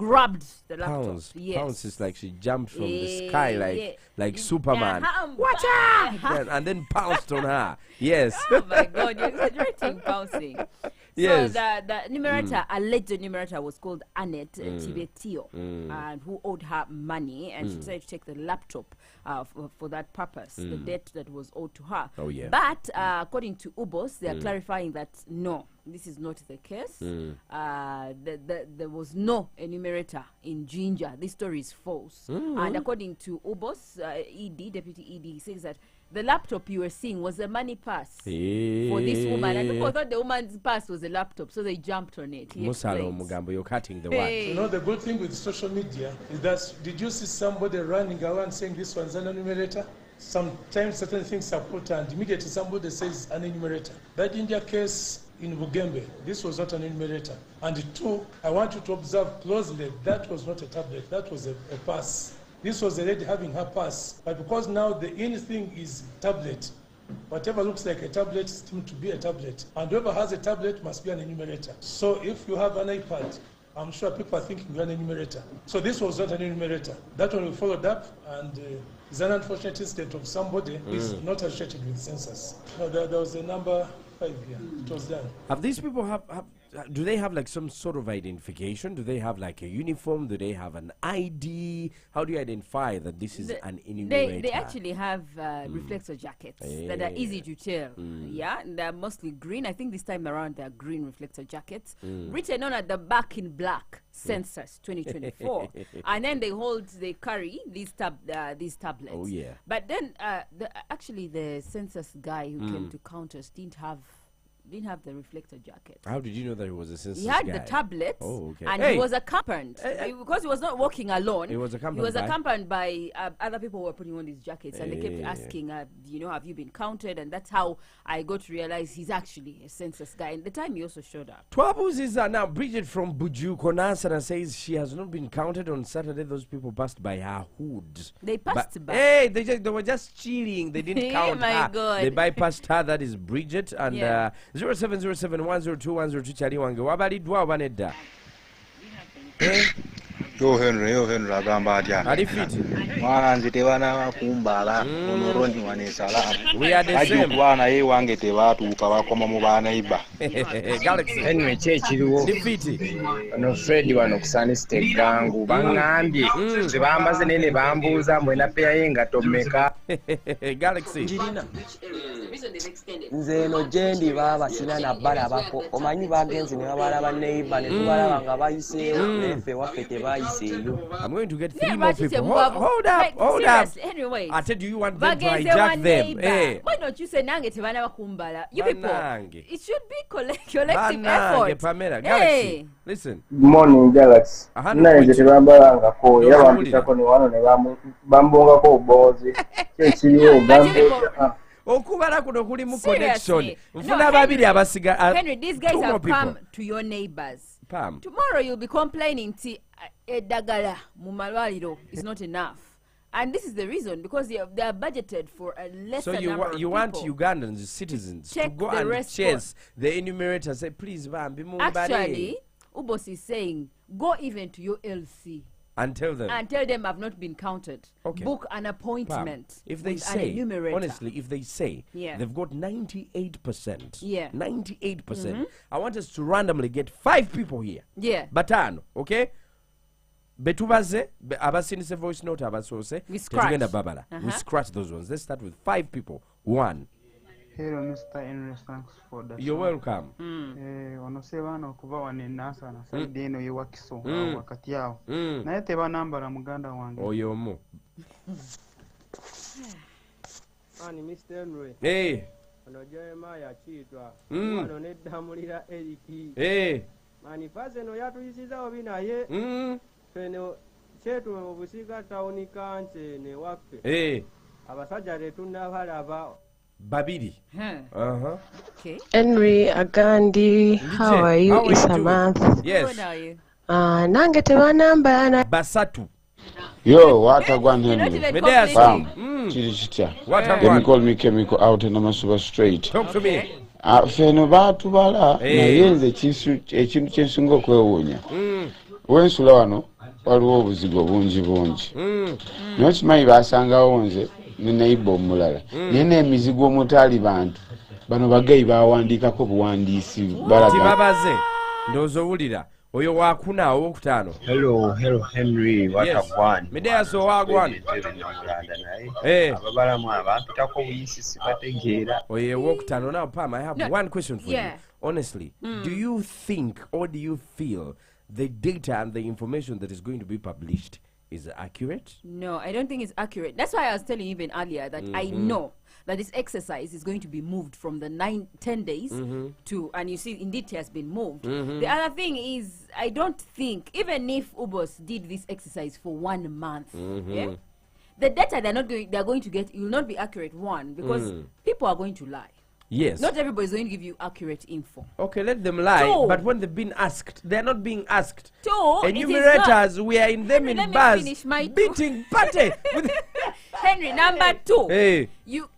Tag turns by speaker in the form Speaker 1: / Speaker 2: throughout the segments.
Speaker 1: grabbed the laptop.
Speaker 2: Pounce.
Speaker 1: Yes.
Speaker 2: Pounce is like she jumped from the sky like Superman.
Speaker 1: Watch
Speaker 2: out! And then pounced on her. Yes.
Speaker 1: Oh my God, you're exaggerating pouncing.
Speaker 2: Yes.
Speaker 1: So the numerator, alleged numerator, was called Annette Tibetio, and who owed her money, and she decided to take the laptop for that purpose, the debt that was owed to her.
Speaker 2: Oh yeah.
Speaker 1: But according to Ubos, they are clarifying that no, this is not the case. There was no enumerator in Ginger. This story is false. And according to Ubos, Deputy ED, says that the laptop you were seeing was a money pass for this woman, and people thought the woman's purse was a laptop, so they jumped on it.
Speaker 2: Musalo Mugambo, you're cutting the word.
Speaker 3: You know, the good thing with social media is that, did you see somebody running around saying this one's an enumerator? Sometimes certain things are put and immediately somebody says an enumerator. That Ginger case in Bugembe, this was not an enumerator. And two, I want you to observe closely, that was not a tablet, that was a pass. This was a lady having her pass, but because now the in thing is tablet, whatever looks like a tablet seems to be a tablet. And whoever has a tablet must be an enumerator. So if you have an iPad, I'm sure people are thinking you're an enumerator. So this was not an enumerator. That one we followed up, and it's an unfortunate incident of somebody who is not associated with census. No, there was a number 5 here. It was done.
Speaker 2: Have these people do they have like some sort of identification? Do they have like a uniform? Do they have an ID? How do you identify that this is an enumerator?
Speaker 1: They actually have reflector jackets that are easy to tell. Yeah, and they're mostly green. I think this time around they're green reflector jackets, written on at the back in black. Census 2024, and then they carry these tablets.
Speaker 2: Oh yeah.
Speaker 1: But then actually the census guy who came to count us didn't have the reflector jacket.
Speaker 2: How did you know that he was a census
Speaker 1: guy? He had
Speaker 2: guy?
Speaker 1: the tablets,
Speaker 2: okay.
Speaker 1: And he was accompanied because he was not walking alone.
Speaker 2: He was accompanied by
Speaker 1: other people who were putting on these jackets, and they kept asking, have you been counted? And that's how I got to realize he's actually a census guy. And the time he also showed up.
Speaker 2: Twabus is now Bridget from Buju Konasana says she has not been counted on Saturday. Those people passed by her hood.
Speaker 1: They passed by.
Speaker 2: Hey, they were just chilling. They didn't count her.
Speaker 1: God.
Speaker 2: They bypassed her. That is Bridget and 0707102102 chali wange wabalidwa obanedda.
Speaker 4: Yo Henry agamba atya.
Speaker 2: Ali fit.
Speaker 4: Mwana nzite bana bakumbala onoroni wanesala.
Speaker 2: We are the same.
Speaker 4: Bwana ye wange tebatuuka bakoma mu bana iba.
Speaker 2: Galaxy.
Speaker 5: Anyway chekiriwo.
Speaker 2: Defeat.
Speaker 5: No Fred wano kusani stake gangu bangambye. Zibambaze nene bambuza mwena peya yenga tomeka.
Speaker 2: Galaxy.
Speaker 6: Nze no jendi baba sina na bala bako. Omanyi bagenzi ne babala ba neighbor ne tubalaba nga bayiseewo nefe wafete bayiseeyo.
Speaker 2: I'm going to get 3 more people. Hold up.
Speaker 1: Anyway,
Speaker 2: I said, do you want them to hijack them? Hey.
Speaker 1: Why don't you say nange tebana bakumbala? You people, it should be collective
Speaker 2: effort.
Speaker 1: effort.
Speaker 2: Galaxy, listen.
Speaker 7: Good morning, Galaxy. Naje tebambalanga ko yabambisako ne wano ne bambongako obozi. Kyekiriwo gambo.
Speaker 2: Okubala kuno kuli mu connection. Mfuna babiri abasiga.
Speaker 1: Henry, these guys have come to your neighbors.
Speaker 2: Pam.
Speaker 1: Tomorrow you'll be complaining edagala mu malwaliro is not enough. And this is the reason, because they are budgeted for a lesser number of people.
Speaker 2: You want Ugandans, citizens, to go and chase the enumerator, say, please,
Speaker 1: actually, Ubos is saying, go even to your LC.
Speaker 2: And tell them
Speaker 1: I've not been counted.
Speaker 2: Okay.
Speaker 1: Book an appointment.
Speaker 2: If they say, honestly, if they say they've got 98%, 98%, I want us to randomly get 5 people here.
Speaker 1: Yeah.
Speaker 2: Batano, okay? Betubaze, abasinise voice note, abasose.
Speaker 1: We scratch.
Speaker 2: We scratch those ones. Let's start with 5 people. 1.
Speaker 8: Hello, Mr. Henry, thanks for that.
Speaker 2: You're welcome.
Speaker 8: Onosebana okuba wanenasa na saidi eno yewakiso wakati yao. Naye teba nambala muganda wange.
Speaker 2: Oyomo.
Speaker 9: Ani Mr. Henry.
Speaker 2: Hey.
Speaker 9: Ono Jeremiah chitwa. Ano nedamulira Eriki.
Speaker 2: Hey.
Speaker 9: Mani faze no yatuyisiza obinaye. Feno chetu obusika tauni kanche ne wafe.
Speaker 2: Hey.
Speaker 9: Abasajja letunda balaba
Speaker 2: Babidi.
Speaker 1: Okay.
Speaker 10: Henry Agandi, how are you? It's a month.
Speaker 2: Yes.
Speaker 1: How are you?
Speaker 10: Nange tebanamba
Speaker 2: Basatu.
Speaker 4: Yo, what a one Henry.
Speaker 2: Bam.
Speaker 4: What a one. Call me chemical out in the super straight.
Speaker 2: Talk to me.
Speaker 4: Feno batubala na yenze ekintu kyensinga okwewuunya. Wensula wano waliwo obuzigo bungi naye kimanyi basangawo nze ne neiba omulala naye n'emizigo omutali bantu bano bagayi bawandiikako buwandiisi
Speaker 2: babaze ndowooza owulira oyo wakuna owokutaano.
Speaker 11: Hello Henry, what a one.
Speaker 2: Midea so wagwan.
Speaker 11: Ababalamu abampitako buyisi sibategeera.
Speaker 2: Oye wokutaano. Now Pam, I have one question for you. Honestly, do you think or do you feel the data and the information that is going to be published is accurate?
Speaker 1: No, I don't think it's accurate. That's why I was telling you even earlier that I know that this exercise is going to be moved from the 10 days to, and you see, indeed it has been moved. The other thing is, I don't think, even if Ubos did this exercise for 1 month, the data they're going to get will not be accurate, one, because people are going to lie.
Speaker 2: Yes.
Speaker 1: Not everybody is going to give you accurate info.
Speaker 2: Okay, let them lie. Two, but when they've been asked, they're not being asked.
Speaker 1: Two,
Speaker 2: enumerators, we are in them in bars, beating party.
Speaker 1: Henry, number two.
Speaker 2: Hey.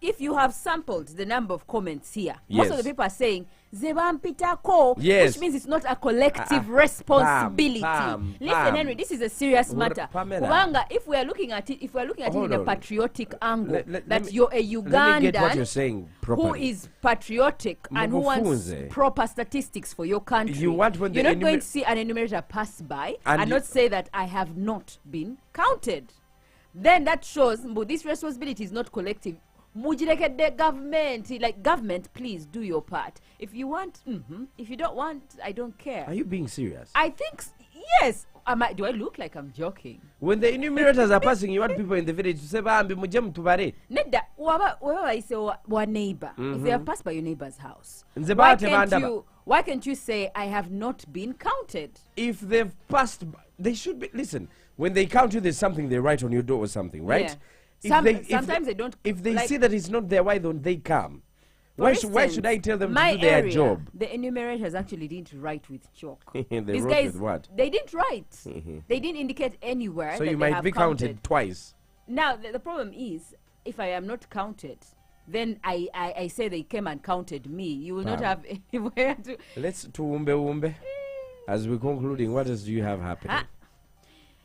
Speaker 1: If you have sampled the number of comments here, most of the people are saying, Zebampitako, which means it's not a collective responsibility. Listen, Henry, this is a serious matter. Kubanga, if we are looking at it, in a patriotic angle, that you're a Ugandan who is patriotic and who wants proper statistics for your country, you're not going to see an enumerator pass by and not say that I have not been counted. Then that shows this responsibility is not collective. The government, like government, please do your part. If you want, if you don't want, I don't care.
Speaker 2: Are you being serious?
Speaker 1: I think yes. Do I look like I'm joking?
Speaker 2: When the enumerators are passing, you want people in the village to say,
Speaker 1: Neda, I say one neighbor. If they have passed by your neighbor's house, why can't you say I have not been counted?
Speaker 2: If they've passed, they should be. Listen, when they count you, there's something they write on your door or something, right?
Speaker 1: Yeah. Sometimes they don't.
Speaker 2: If they see that it's not there, why don't they come? Why should I tell them to do their job?
Speaker 1: The enumerators actually didn't write with chalk.
Speaker 2: These guys, with what?
Speaker 1: They didn't write. They didn't indicate anywhere.
Speaker 2: So
Speaker 1: that
Speaker 2: you might be counted twice.
Speaker 1: Now the problem is, if I am not counted, then I say they came and counted me. You will not have anywhere to.
Speaker 2: Let's umbe. As we're concluding, what else do you have happening?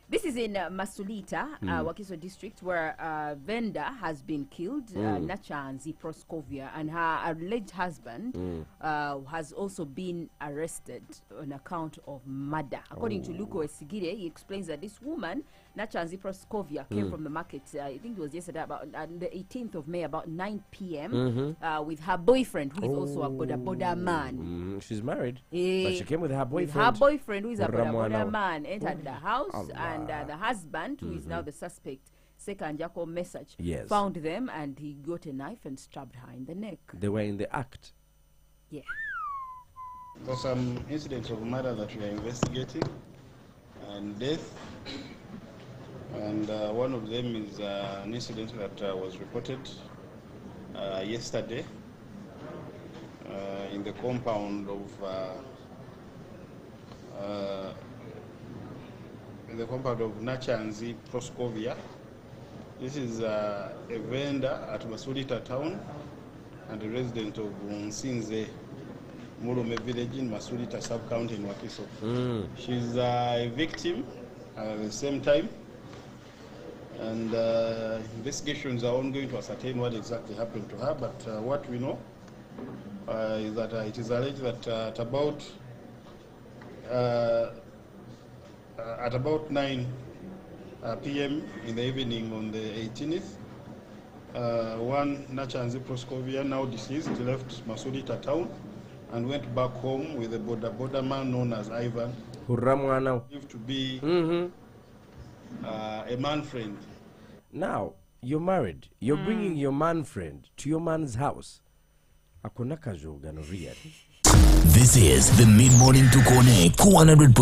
Speaker 1: This is in Masulita, Wakiso district, where a vendor has been killed, Nachanzi Proskovia, and her alleged husband has also been arrested on account of murder. According to Luko Esigire, he explains that this woman, Nachanzi Proskovia, came from the market, I think it was yesterday, about the 18th of May, about 9 p.m., with her boyfriend, who is also a boda man.
Speaker 2: She's married, but she came with her boyfriend.
Speaker 1: Her boyfriend, who is a boda man, entered the house, and the husband, who is now the suspect, Second Jacob Message, found them, and he got a knife and stabbed her in the neck.
Speaker 2: They were in the act.
Speaker 1: Yeah.
Speaker 12: For some incidents of murder that we are investigating and death, and one of them is an incident that was reported yesterday in the compound of Nachanzi Proskovia. This is a vendor at Masulita town and a resident of Nsinze Murume village in Masulita sub-county in Wakiso. She's a victim at the same time, and investigations are ongoing to ascertain what exactly happened to her, but what we know is that it is alleged that at about 9 p.m. in the evening on the 18th, one Nachanzi Proskovia, now deceased, left Masulita town and went back home with a boda man known as Ivan, believed to be a man friend.
Speaker 2: Now, you're married. You're bringing your man friend to your man's house. This
Speaker 13: is the Mid-Morning Tukone 100.